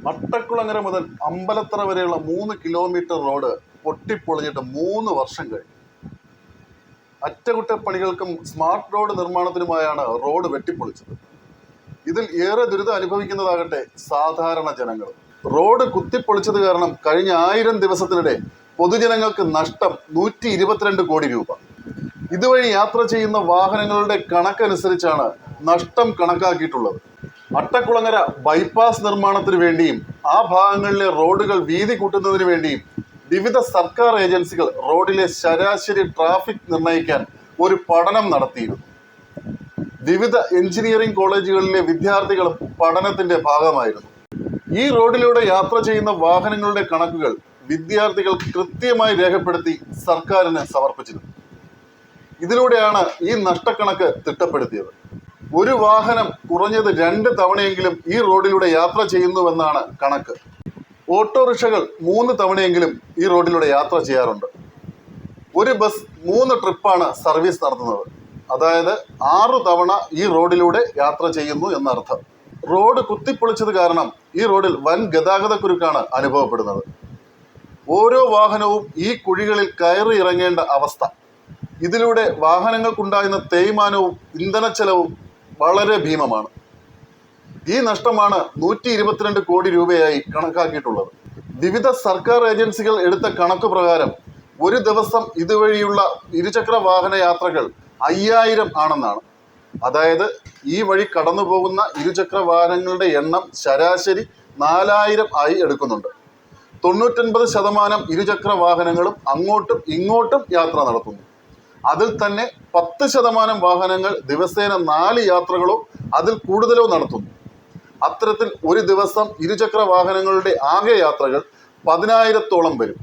മട്ടക്കുളങ്ങര മുതൽ അമ്പലത്തറ വരെയുള്ള 3 kilometre road പൊട്ടിപ്പൊളിഞ്ഞിട്ട് 3 വർഷം കഴിഞ്ഞു. അറ്റകുറ്റപ്പണികൾക്കും സ്മാർട്ട് റോഡ് നിർമ്മാണത്തിനുമായാണ് റോഡ് വെട്ടിപ്പൊളിച്ചത്. ഇതിൽ ഏറെ ദുരിതം അനുഭവിക്കുന്നതാകട്ടെ സാധാരണ ജനങ്ങൾ. റോഡ് കുത്തിപ്പൊളിച്ചത് കാരണം കഴിഞ്ഞ 1000 ദിവസത്തിനിടെ പൊതുജനങ്ങൾക്ക് നഷ്ടം 122 കോടി രൂപ. ഇതുവഴി യാത്ര ചെയ്യുന്ന വാഹനങ്ങളുടെ കണക്കനുസരിച്ചാണ് നഷ്ടം കണക്കാക്കിയിട്ടുള്ളത്. അട്ടക്കുളങ്ങര ബൈപ്പാസ് നിർമ്മാണത്തിന് വേണ്ടിയും ആ ഭാഗങ്ങളിലെ റോഡുകൾ വീതി കൂട്ടുന്നതിന് വേണ്ടിയും വിവിധ സർക്കാർ ഏജൻസികൾ റോഡിലെ ശരാശരി ട്രാഫിക് നിർണ്ണയിക്കാൻ ഒരു പഠനം നടത്തിയിരുന്നു. വിവിധ എഞ്ചിനീയറിംഗ് കോളേജുകളിലെ വിദ്യാർത്ഥികളും പഠനത്തിന്റെ ഭാഗമായിരുന്നു. ഈ റോഡിലൂടെ യാത്ര ചെയ്യുന്ന വാഹനങ്ങളുടെ കണക്കുകൾ വിദ്യാർത്ഥികൾ കൃത്യമായി രേഖപ്പെടുത്തി സർക്കാരിന് സമർപ്പിച്ചിരുന്നു. ഇതിലൂടെയാണ് ഈ നഷ്ടക്കണക്ക് തിട്ടപ്പെടുത്തിയത്. ഒരു വാഹനം കുറഞ്ഞത് 2 തവണയെങ്കിലും ഈ റോഡിലൂടെ യാത്ര ചെയ്യുന്നുവെന്നാണ് കണക്ക്. ഓട്ടോറിക്ഷകൾ 3 തവണയെങ്കിലും ഈ റോഡിലൂടെ യാത്ര ചെയ്യാറുണ്ട്. ഒരു ബസ് 3 ട്രിപ്പാണ് സർവീസ് നടത്തുന്നത്. അതായത് 6 തവണ ഈ റോഡിലൂടെ യാത്ര ചെയ്യുന്നു എന്നർത്ഥം. റോഡ് കുത്തിപ്പൊളിച്ചത് കാരണം ഈ റോഡിൽ വൻ ഗതാഗതക്കുരുക്കാണ് അനുഭവപ്പെടുന്നത്. ഓരോ വാഹനവും ഈ കുഴികളിൽ കയറി ഇറങ്ങേണ്ട അവസ്ഥ. ഇതിലൂടെ വാഹനങ്ങൾക്കുണ്ടാകുന്ന തേയ്മാനവും ഇന്ധനച്ചെലവും വളരെ ഭീമമാണ്. ഈ നഷ്ടമാണ് 122 കോടി രൂപയായി കണക്കാക്കിയിട്ടുള്ളത്. വിവിധ സർക്കാർ ഏജൻസികൾ എടുത്ത കണക്ക് പ്രകാരം ഒരു ദിവസം ഇതുവഴിയുള്ള ഇരുചക്ര വാഹന യാത്രകൾ 5000 ആണെന്നാണ്. അതായത് ഈ വഴി കടന്നു പോകുന്ന ഇരുചക്ര വാഹനങ്ങളുടെ എണ്ണം ശരാശരി 4000 ആയി എടുക്കുന്നുണ്ട്. 99% ഇരുചക്ര വാഹനങ്ങളും അങ്ങോട്ടും ഇങ്ങോട്ടും യാത്ര നടത്തുന്നു. അതിൽ തന്നെ 10% വാഹനങ്ങൾ ദിവസേന 4 യാത്രകളോ അതിൽ കൂടുതലോ നടത്തുന്നു. അത്തരത്തിൽ ഒരു ദിവസം ഇരുചക്ര വാഹനങ്ങളുടെ ആകെ യാത്രകൾ 10000-ഓളം വരും.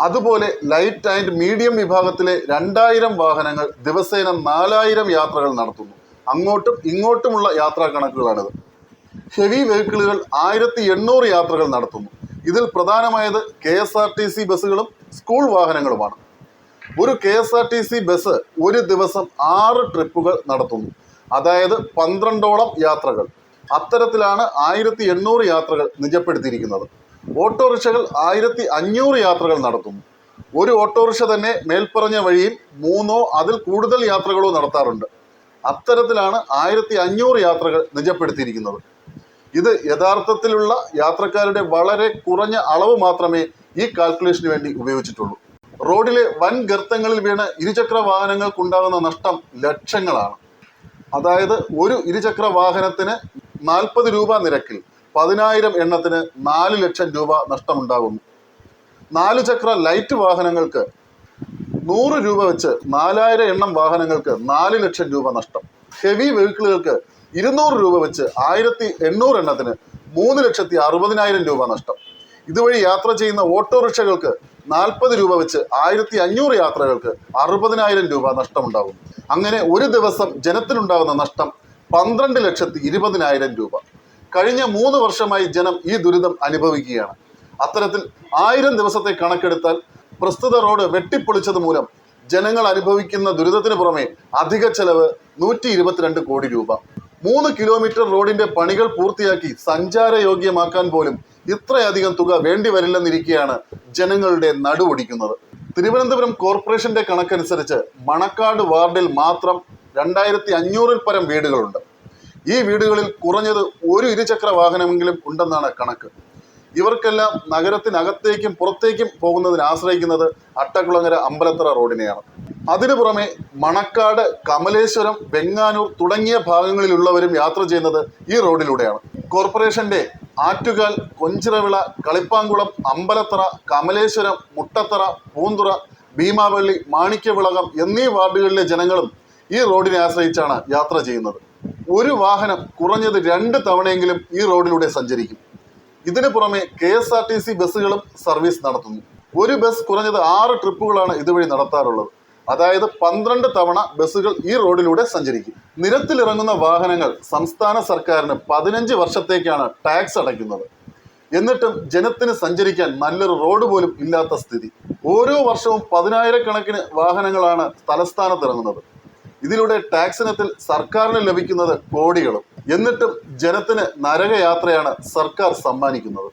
അതുപോലെ ലൈറ്റ് ആൻഡ് മീഡിയം വിഭാഗത്തിലെ 2000 വാഹനങ്ങൾ ദിവസേന 4000 യാത്രകൾ നടത്തുന്നു. അങ്ങോട്ടും ഇങ്ങോട്ടുമുള്ള യാത്രാ കണക്കുകളാണിത്. ഹെവി വെഹിക്കിളുകൾ 1800 യാത്രകൾ നടത്തുന്നു. ഇതിൽ പ്രധാനമായത് KSRTC ബസ്സുകളും സ്കൂൾ വാഹനങ്ങളുമാണ്. ഒരു KSRTC ബസ് ഒരു ദിവസം 6 ട്രിപ്പുകൾ നടത്തുന്നു. അതായത് 12ഓളം യാത്രകൾ. അത്തരത്തിലാണ് 1800 യാത്രകൾ നിജപ്പെടുത്തിയിരിക്കുന്നത്. ഓട്ടോറിക്ഷകൾ 1500 യാത്രകൾ നടത്തുന്നു. ഒരു ഓട്ടോറിക്ഷ തന്നെ മേൽപ്പറഞ്ഞ വഴിയിൽ 3 അതിൽ കൂടുതൽ യാത്രകളോ നടത്താറുണ്ട്. അത്തരത്തിലാണ് 1500 യാത്രകൾ നിജപ്പെടുത്തിയിരിക്കുന്നത്. ഇത് യഥാർത്ഥത്തിലുള്ള യാത്രക്കാരുടെ വളരെ കുറഞ്ഞ അളവ് മാത്രമേ ഈ കാൽക്കുലേഷന് വേണ്ടി ഉപയോഗിച്ചിട്ടുള്ളൂ. റോഡിലെ വൻ ഗർത്തങ്ങളിൽ വീണ് ഇരുചക്ര വാഹനങ്ങൾക്കുണ്ടാകുന്ന നഷ്ടം ലക്ഷങ്ങളാണ്. അതായത് ഒരു ഇരുചക്ര വാഹനത്തിന് 40 രൂപ നിരക്കിൽ 10000 എണ്ണത്തിന് 4 ലക്ഷം രൂപ നഷ്ടമുണ്ടാകുന്നു. 4 ചക്ര ലൈറ്റ് വാഹനങ്ങൾക്ക് 100 രൂപ വെച്ച് 4000 എണ്ണം വാഹനങ്ങൾക്ക് 4 ലക്ഷം രൂപ നഷ്ടം. ഹെവി വെഹിക്കിളുകൾക്ക് 200 രൂപ വെച്ച് 1800 എണ്ണത്തിന് 3,60,000 രൂപ നഷ്ടം. ഇതുവഴി യാത്ര ചെയ്യുന്ന ഓട്ടോറിക്ഷകൾക്ക് 40 രൂപ വെച്ച് 1500 യാത്രകൾക്ക് 60,000 രൂപ നഷ്ടമുണ്ടാകും. അങ്ങനെ ഒരു ദിവസം ജനത്തിനുണ്ടാകുന്ന നഷ്ടം 12,20,000 രൂപ. കഴിഞ്ഞ 3 വർഷമായി ജനം ഈ ദുരിതം അനുഭവിക്കുകയാണ്. അത്തരത്തിൽ 1000 ദിവസത്തെ കണക്കെടുത്താൽ പ്രസ്തുത റോഡ് വെട്ടിപ്പൊളിച്ചത് മൂലം ജനങ്ങൾ അനുഭവിക്കുന്ന ദുരിതത്തിന് പുറമെ അധിക ചെലവ് 122 കോടി രൂപ. 3 കിലോമീറ്റർ റോഡിന്റെ പണികൾ പൂർത്തിയാക്കി സഞ്ചാരയോഗ്യമാക്കാൻ പോലും ഇത്രയധികം തുക വേണ്ടി വരില്ലെന്നിരിക്കെയാണ് ജനങ്ങളുടെ നടുവൊടിക്കുന്നത്. തിരുവനന്തപുരം കോർപ്പറേഷന്റെ കണക്കനുസരിച്ച് മണക്കാട് വാർഡിൽ മാത്രം 2500-ൽ പരം വീടുകളുണ്ട്. ഈ വീടുകളിൽ കുറഞ്ഞത് ഒരു ഇരുചക്ര വാഹനമെങ്കിലും ഉണ്ടെന്നാണ് കണക്ക്. ഇവർക്കെല്ലാം നഗരത്തിനകത്തേക്കും പുറത്തേക്കും പോകുന്നതിന് ആശ്രയിക്കുന്നത് അട്ടക്കുളങ്ങര അമ്പലത്തറ റോഡിനെയാണ്. അതിനു പുറമെ മണക്കാട്, കമലേശ്വരം, വെങ്ങാനൂർ തുടങ്ങിയ ഭാഗങ്ങളിലുള്ളവരും യാത്ര ചെയ്യുന്നത് ഈ റോഡിലൂടെയാണ്. കോർപ്പറേഷന്റെ ആറ്റുകാൽ, കൊഞ്ചിറവിള, കളിപ്പാങ്കുളം, അമ്പലത്തറ, കമലേശ്വരം, മുട്ടത്തറ, പൂന്തുറ, ഭീമാവള്ളി, മാണിക്യവിളകം എന്നീ വാർഡുകളിലെ ജനങ്ങളും ഈ റോഡിനെ ആശ്രയിച്ചാണ് യാത്ര ചെയ്യുന്നത്. ഒരു വാഹനം കുറഞ്ഞത് 2 തവണയെങ്കിലും ഈ റോഡിലൂടെ സഞ്ചരിക്കും. ഇതിനു പുറമെ KSRTC ബസ്സുകളും സർവീസ് നടത്തുന്നു. ഒരു ബസ് കുറഞ്ഞത് 6 ട്രിപ്പുകളാണ് ഇതുവഴി നടത്താറുള്ളത്. അതായത് 12 തവണ ബസ്സുകൾ ഈ റോഡിലൂടെ സഞ്ചരിക്കും. നിരത്തിലിറങ്ങുന്ന വാഹനങ്ങൾ സംസ്ഥാന സർക്കാരിന് 15 വർഷത്തേക്കാണ് ടാക്സ് അടയ്ക്കുന്നത്. എന്നിട്ടും ജനത്തിന് സഞ്ചരിക്കാൻ നല്ലൊരു റോഡ് പോലും ഇല്ലാത്ത സ്ഥിതി. ഓരോ വർഷവും 10,000-കണക്കിന് വാഹനങ്ങളാണ് തലസ്ഥാനത്തിറങ്ങുന്നത്. ഇതിലൂടെ ടാക്സ് ഇനത്തിൽ സർക്കാരിന് ലഭിക്കുന്നത് കോടികളും. എന്നിട്ടും ജനത്തിന് നരകയാത്രയാണ് സർക്കാർ സമ്മാനിക്കുന്നത്.